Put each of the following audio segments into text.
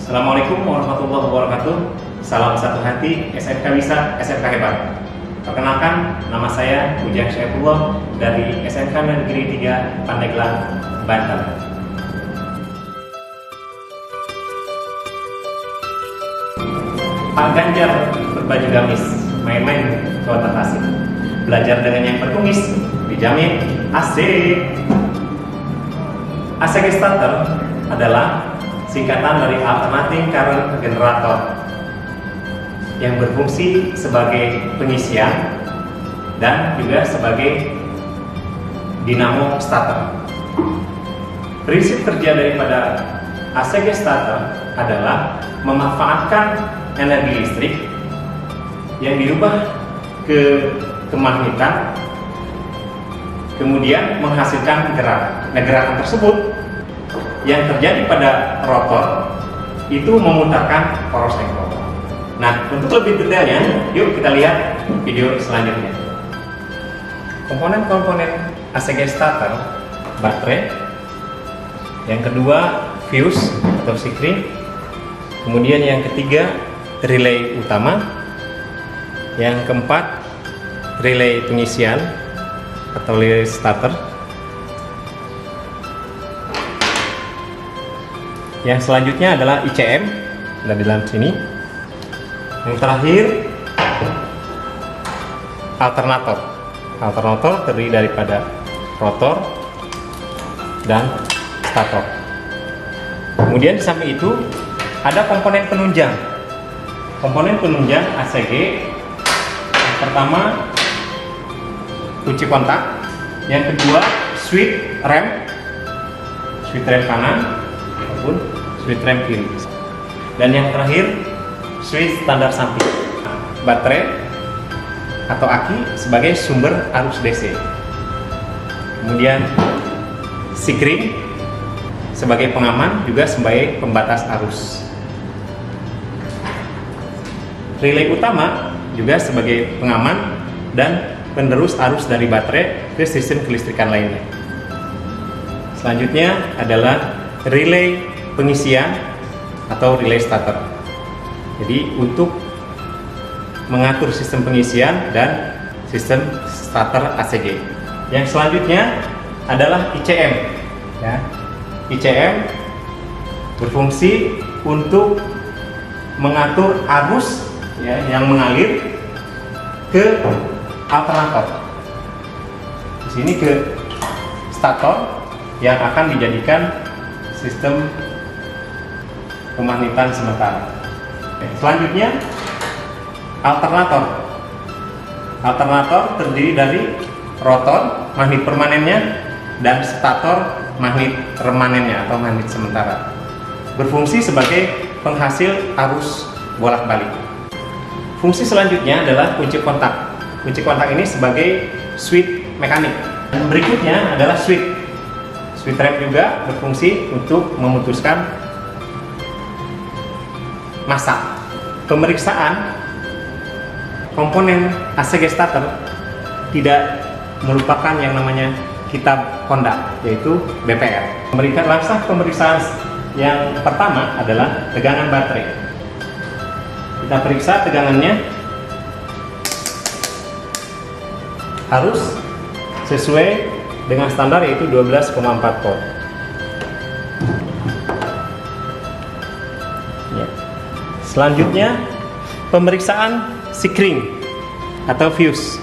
Assalamualaikum warahmatullahi wabarakatuh. Salam satu hati, SMK bisa, SMK hebat. Perkenalkan, nama saya Ujang Syaifullah dari SMK Negeri 3 Pandeglang, Banten. Pak Ganjar berbaju gamis, main-main ke Kota Tasik. Belajar dengan yang berkumis, dijamin asik. ACG Starter adalah singkatan dari Alternating Current Generator yang berfungsi sebagai pengisian dan juga sebagai dinamo starter. Prinsip kerja daripada ACG Starter adalah memanfaatkan energi listrik yang dirubah ke kemagnetan, kemudian menghasilkan gerakan. Nah, gerakan tersebut yang terjadi pada rotor itu memutarkan poros elektroda. Nah, untuk lebih detailnya, yuk kita lihat video selanjutnya. Komponen-komponen ACG Starter: baterai, yang kedua fuse atau sikring, kemudian yang ketiga relay utama, yang keempat relay pengisian atau relay starter, yang selanjutnya adalah ICM ada di dalam sini, yang terakhir alternator. Alternator terdiri daripada rotor dan stator. Kemudian di samping itu ada komponen penunjang. Komponen penunjang ACG, yang pertama kunci kontak, yang kedua switch rem kanan maupun switch rem kiri, dan yang terakhir switch standar samping. Baterai atau aki sebagai sumber arus DC, kemudian sikring sebagai pengaman juga sebagai pembatas arus, relay utama juga sebagai pengaman dan penerus arus dari baterai ke sistem kelistrikan lainnya. Selanjutnya adalah relay pengisian atau relay starter. Jadi untuk mengatur sistem pengisian dan sistem starter ACG. Yang selanjutnya adalah ICM. Ya. ICM berfungsi untuk mengatur arus yang mengalir ke alternator. Di sini ke stator yang akan dijadikan sistem pemagnetan sementara. Selanjutnya alternator. Alternator terdiri dari rotor magnet permanennya dan stator magnet remanennya atau magnet sementara. Berfungsi sebagai penghasil arus bolak-balik. Fungsi selanjutnya adalah kunci kontak. Kunci kontak ini sebagai switch mekanik. Dan berikutnya adalah switch. Switch rem juga berfungsi untuk memutuskan massa. Pemeriksaan komponen ACG Starter tidak melupakan yang namanya kitab Honda, yaitu BPR. Langkah pemeriksaan yang pertama adalah tegangan baterai. Kita periksa tegangannya harus sesuai dengan standar, yaitu 12,4 volt. Ya. Selanjutnya pemeriksaan sikring atau fuse.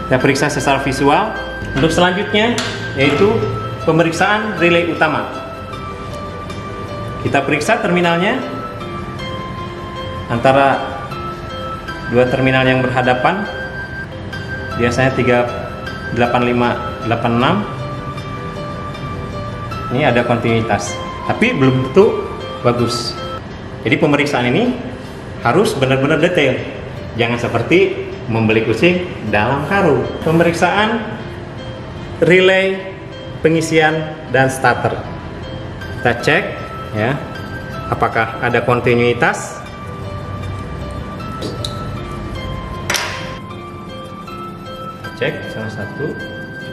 Kita periksa secara visual. Untuk selanjutnya yaitu pemeriksaan relay utama. Kita periksa terminalnya. Antara dua terminal yang berhadapan biasanya 38586 ini ada kontinuitas, tapi belum tentu bagus. Jadi pemeriksaan ini harus benar-benar detail, jangan seperti membeli kucing dalam karung. Pemeriksaan relay pengisian dan starter, kita cek ya apakah ada kontinuitas. Cek salah satu,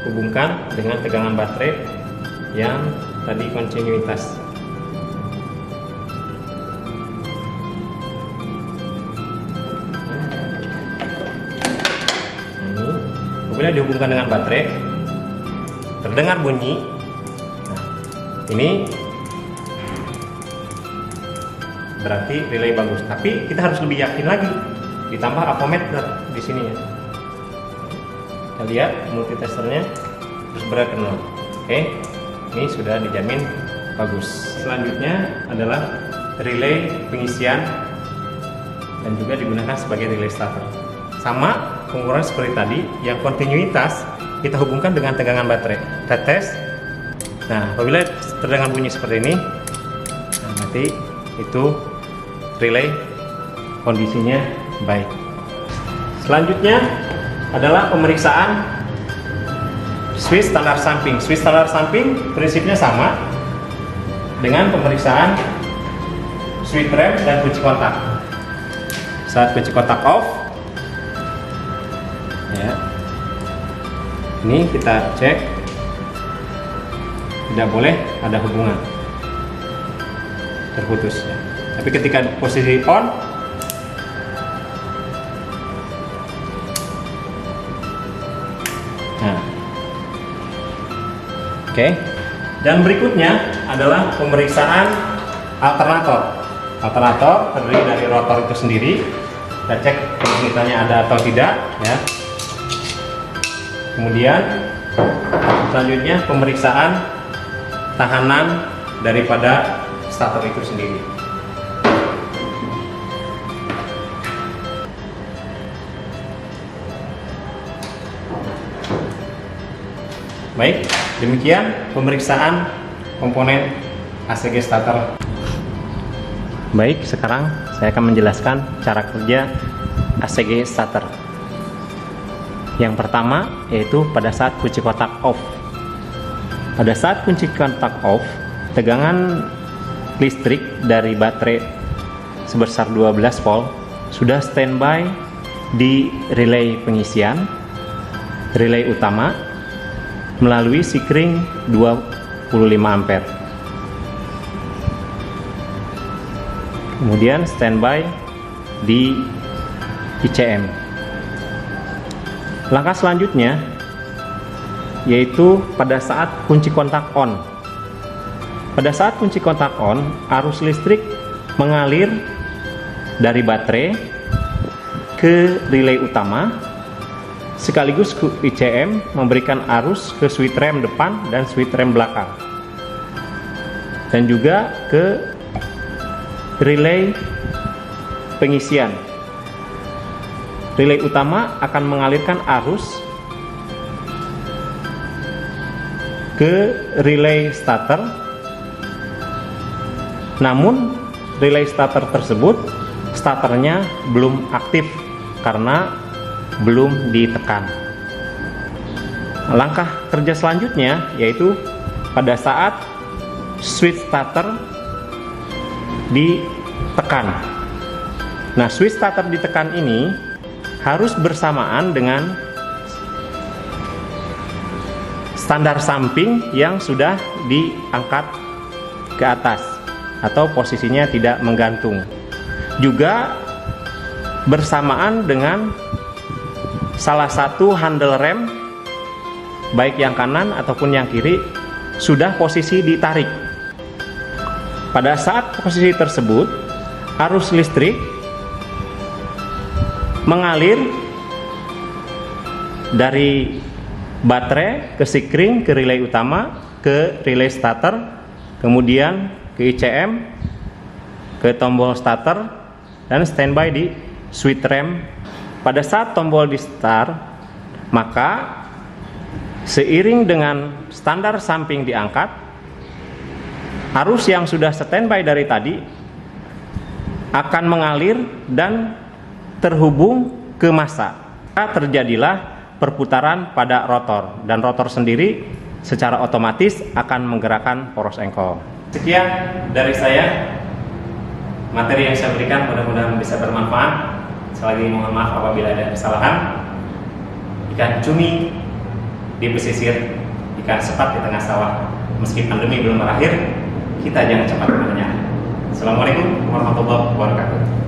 hubungkan dengan tegangan baterai yang tadi kontinuitas. apabila dihubungkan dengan baterai terdengar bunyi. Nah, ini berarti relay bagus, tapi kita harus lebih yakin lagi, ditambah avometer di sini ya. Kita lihat multitesternya terus berada ke 0. Oke, ini sudah dijamin bagus. Selanjutnya adalah relay pengisian dan juga digunakan sebagai relay starter. Sama pengukuran seperti tadi, yang kontinuitas kita hubungkan dengan tegangan baterai. Kita tes. Nah, apabila terdengar bunyi seperti ini, nah nanti itu relay kondisinya baik. Selanjutnya adalah pemeriksaan switch standar samping. Switch standar samping prinsipnya sama dengan pemeriksaan switch rem dan kunci kontak. Saat kunci kontak off, ya, ini kita cek, tidak boleh ada hubungan, terputus ya. Tapi ketika posisi on, nah, oke. Dan berikutnya adalah pemeriksaan alternator. Alternator terdiri dari rotor itu sendiri. Kita cek konektivitasnya ada atau tidak ya. Kemudian selanjutnya pemeriksaan tahanan daripada starter itu sendiri. Baik, demikian pemeriksaan komponen ACG starter. Baik, sekarang saya akan menjelaskan cara kerja ACG starter. Yang pertama yaitu pada saat kunci kontak off. Pada saat kunci kontak off, tegangan listrik dari baterai sebesar 12 volt sudah standby di relay pengisian, relay utama melalui sikring 25 ampere. Kemudian standby di ICM. Langkah selanjutnya yaitu pada saat kunci kontak on. Pada saat kunci kontak on, arus listrik mengalir dari baterai ke relay utama, sekaligus ICM memberikan arus ke switch rem depan dan switch rem belakang, dan juga ke relay pengisian. Relay utama akan mengalirkan arus ke relay starter, namun relay starter tersebut starternya belum aktif karena belum ditekan. Langkah kerja selanjutnya yaitu pada saat switch starter ditekan. Nah, switch starter ditekan ini harus bersamaan dengan standar samping yang sudah diangkat ke atas atau posisinya tidak menggantung. Juga bersamaan dengan salah satu handle rem, baik yang kanan ataupun yang kiri, sudah posisi ditarik. Pada saat posisi tersebut, arus listrik mengalir dari baterai ke sikring, ke relay utama, ke relay starter, kemudian ke ICM, ke tombol starter, dan standby di switch rem. Pada saat tombol di start, maka seiring dengan standar samping diangkat, arus yang sudah standby dari tadi akan mengalir dan terhubung ke massa. Terjadilah perputaran pada rotor, dan rotor sendiri secara otomatis akan menggerakkan poros engkol. Sekian dari saya, materi yang saya berikan mudah-mudahan bisa bermanfaat. Sekali lagi mohon maaf apabila ada kesalahan. Ikan cumi di pesisir, ikan sepat di tengah sawah. Meski pandemi belum berakhir, kita jangan cepat menyerah. Assalamualaikum warahmatullahi wabarakatuh.